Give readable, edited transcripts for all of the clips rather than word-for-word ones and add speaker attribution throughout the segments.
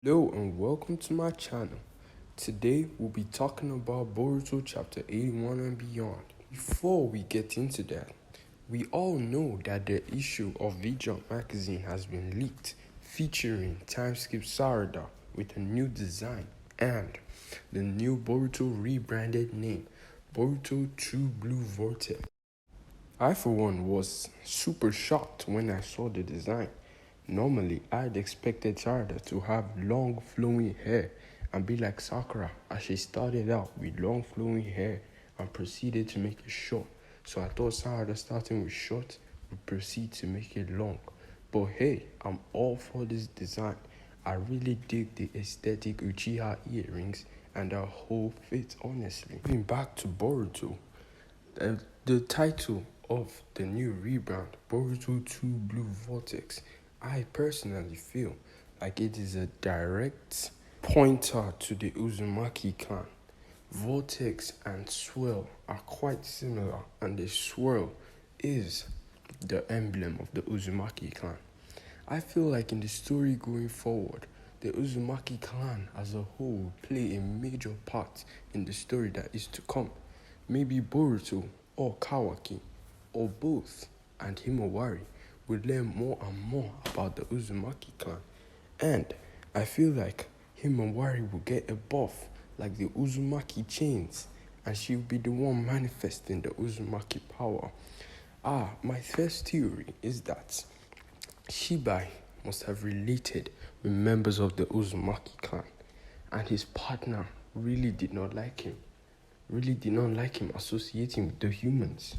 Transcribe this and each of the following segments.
Speaker 1: Hello and welcome to my channel. Today we'll be talking about Boruto chapter 81 and beyond. Before we get into that, we all know that the issue of V-Jump magazine has been leaked, featuring timeskip Sarada with a new design and the new Boruto rebranded name, Boruto True Blue Vortex. I for one was super shocked when I saw the design. Normally, I'd expected Sarada to have long flowing hair and be like Sakura as she started out with long flowing hair and proceeded to make it short. So I thought Sarada starting with short would proceed to make it long. But hey, I'm all for this design. I really dig the aesthetic Uchiha earrings and the whole fit honestly. Moving back to Boruto, the title of the new rebrand, Boruto 2 Blue Vortex, I personally feel like it is a direct pointer to the Uzumaki clan. Vortex and swirl are quite similar, and the swirl is the emblem of the Uzumaki clan. I feel like in the story going forward, the Uzumaki clan as a whole play a major part in the story that is to come. Maybe Boruto or Kawaki or both and Himawari will learn more and more about the Uzumaki clan. And I feel like Himawari will get a buff like the Uzumaki chains, and she'll be the one manifesting the Uzumaki power. My first theory is that Shibai must have related with members of the Uzumaki clan, and his partner really did not like him associating with the humans.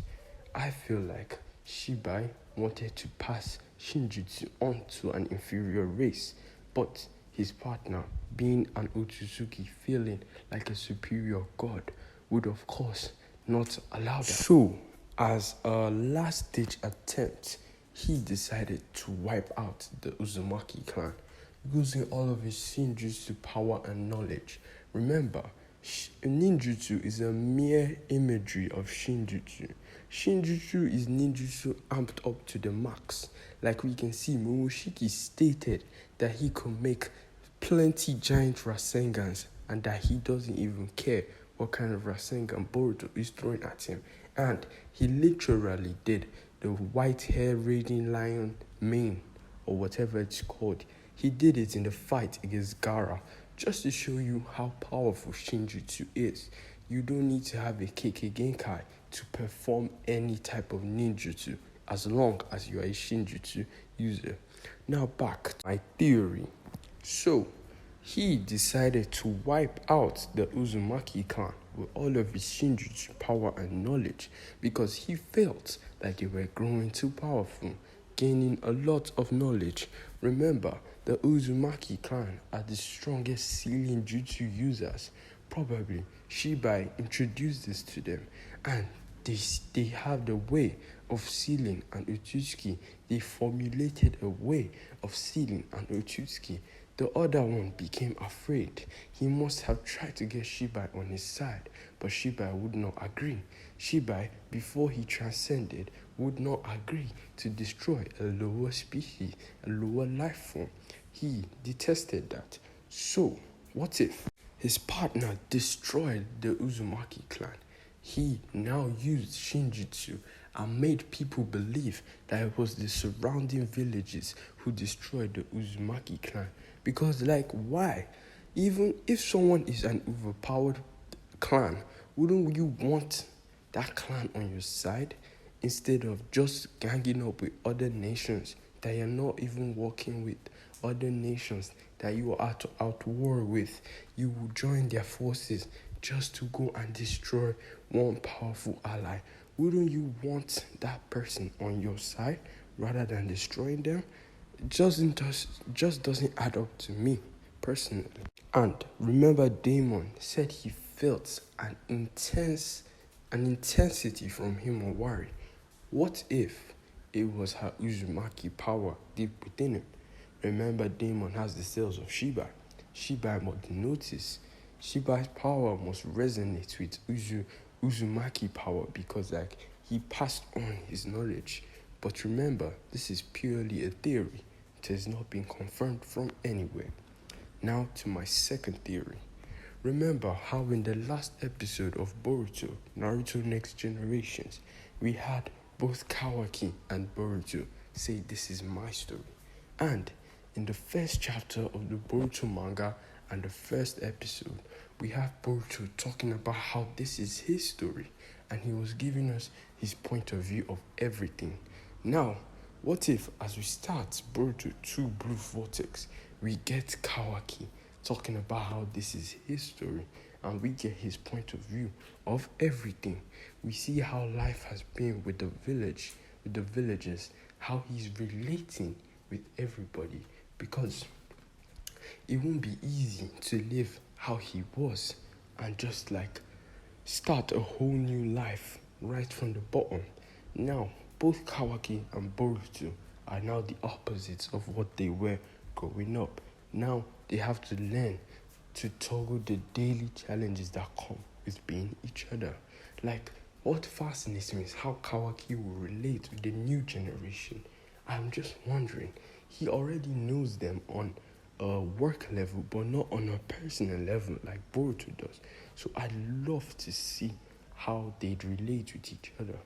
Speaker 1: I feel like Shibai wanted to pass Shinjutsu on to an inferior race, but his partner, being an Otsutsuki feeling like a superior god, would of course not allow that. So, as a last-ditch attempt, he decided to wipe out the Uzumaki clan, using all of his Shinjutsu power and knowledge. Remember, ninjutsu is a mere imagery of Shinjutsu. Shinjutsu is ninjutsu amped up to the max. Like we can see, Momoshiki stated that he could make plenty giant Rasengans and that he doesn't even care what kind of Rasengan Boruto is throwing at him. And he literally did the white hair raging lion mane or whatever it's called. He did it in the fight against Gaara, just to show you how powerful Shinjutsu is. You don't need to have a Kekkei Genkai to perform any type of ninjutsu as long as you are a Shinjutsu user. Now back to my theory. So, he decided to wipe out the Uzumaki clan with all of his Shinjutsu power and knowledge because he felt like they were growing too powerful, gaining a lot of knowledge. Remember, the Uzumaki clan are the strongest sealing jutsu users. Probably Shibai introduced this to them, and they have the way of sealing an Utsuki. They formulated a way of sealing an Utsuki. The other one became afraid. He must have tried to get Shibai on his side, but Shibai would not agree. Shibai, before he transcended, would not agree to destroy a lower species, a lower life form. He detested that. So, what if his partner destroyed the Uzumaki clan? He now used Shinjutsu and made people believe that it was the surrounding villages who destroyed the Uzumaki clan. Because, like, why? Even if someone is an overpowered clan, wouldn't you want that clan on your side instead of just ganging up with other nations that you're not even working with, other nations that you are out war with? You will join their forces just to go and destroy one powerful ally. Wouldn't you want that person on your side rather than destroying them? It just doesn't add up to me personally. And remember, Damon said he felt an intensity from Himawari. What if it was her Uzumaki power deep within him? Remember, Damon has the cells of Shibai. Shibai must notice. Shibai's power must resonate with Uzumaki power because he passed on his knowledge. But remember, this is purely a theory. It has not been confirmed from anywhere. Now to my second theory. Remember how in the last episode of Boruto, Naruto Next Generations, we had both Kawaki and Boruto say this is my story. And in the first chapter of the Boruto manga and the first episode, we have Boruto talking about how this is his story and he was giving us his point of view of everything. Now, what if as we start Boruto 2 Blue Vortex, we get Kawaki talking about how this is his story and we get his point of view of everything. We see how life has been with the village, with the villagers, how he's relating with everybody, because it won't be easy to live how he was and just like start a whole new life right from the bottom. Now, both Kawaki and Boruto are now the opposites of what they were growing up. Now they have to learn to toggle the daily challenges that come with being each other. Like, what fascinates me is how Kawaki will relate with the new generation. I'm just wondering, he already knows them on a work level, but not on a personal level like Boruto does. So I'd love to see how they'd relate with each other.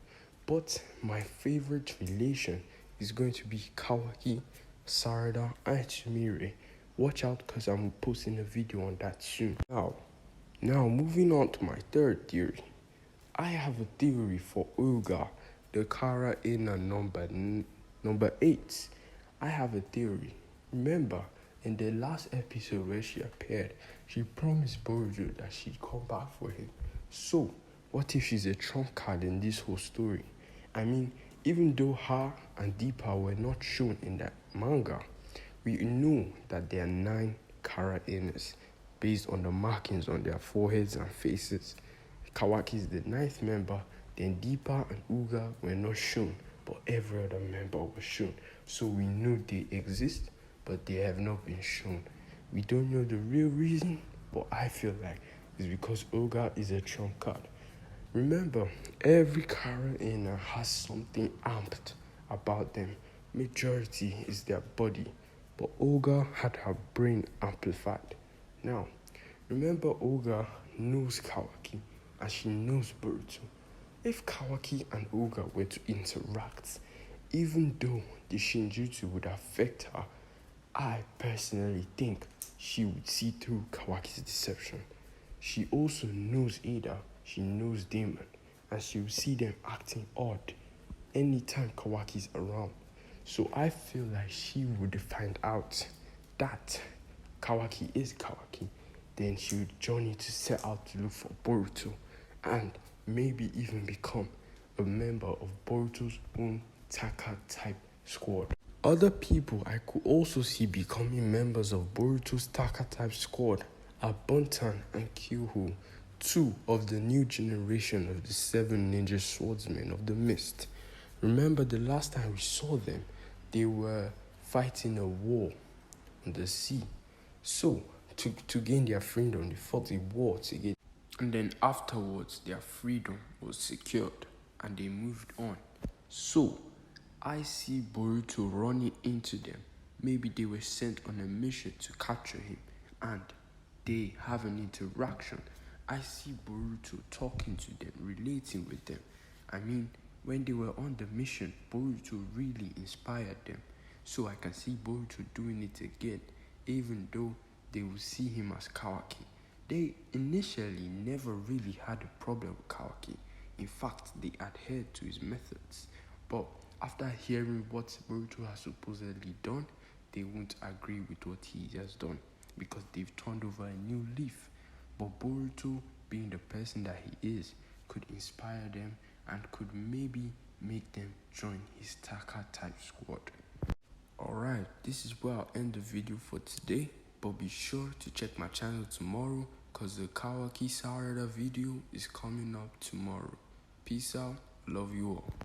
Speaker 1: But my favorite relation is going to be Kawaki, Sarada, and Tsumire. Watch out because I'm posting a video on that soon. Now moving on to my third theory. I have a theory for Uga, the Kara in number 8. I have a theory. Remember, in the last episode where she appeared, she promised Boruto that she'd come back for him. So, what if she's a trump card in this whole story? I mean, even though her and Deepa were not shown in that manga, we know that there are 9 Kara Innas based on the markings on their foreheads and faces. Kawaki is the 9th member, then Deepa and Uga were not shown, but every other member was shown. So we know they exist, but they have not been shown. We don't know the real reason, but I feel like it's because Uga is a trump card. Remember, every Kara Inna has something amped about them. Majority is their body, but Olga had her brain amplified. Now, remember Olga knows Kawaki and she knows Boruto. If Kawaki and Olga were to interact, even though the Shinjutsu would affect her, I personally think she would see through Kawaki's deception. She also knows Ada, she knows Damon, and she will see them acting odd anytime Kawaki's around. So I feel like she would find out that Kawaki is Kawaki. Then she would journey to set out to look for Boruto and maybe even become a member of Boruto's own Taka type squad. Other people I could also see becoming members of Boruto's Taka type squad are Buntan and Kyuho, 2 of the new generation of the 7 ninja swordsmen of the mist. Remember the last time we saw them, they were fighting a war on the sea. So, to gain their freedom, they fought a war together. And then afterwards, their freedom was secured and they moved on. So, I see Boruto running into them. Maybe they were sent on a mission to capture him and they have an interaction. I see Boruto talking to them, relating with them. I mean, when they were on the mission, Boruto really inspired them. So I can see Boruto doing it again, even though they will see him as Kawaki. They initially never really had a problem with Kawaki. In fact, they adhered to his methods. But after hearing what Boruto has supposedly done, they won't agree with what he has done because they've turned over a new leaf. But Boruto, being the person that he is, could inspire them and could maybe make them join his Taka type squad. Alright, this is where I'll end the video for today, but be sure to check my channel tomorrow because the Kawaki Sarada video is coming up tomorrow. Peace out, love you all.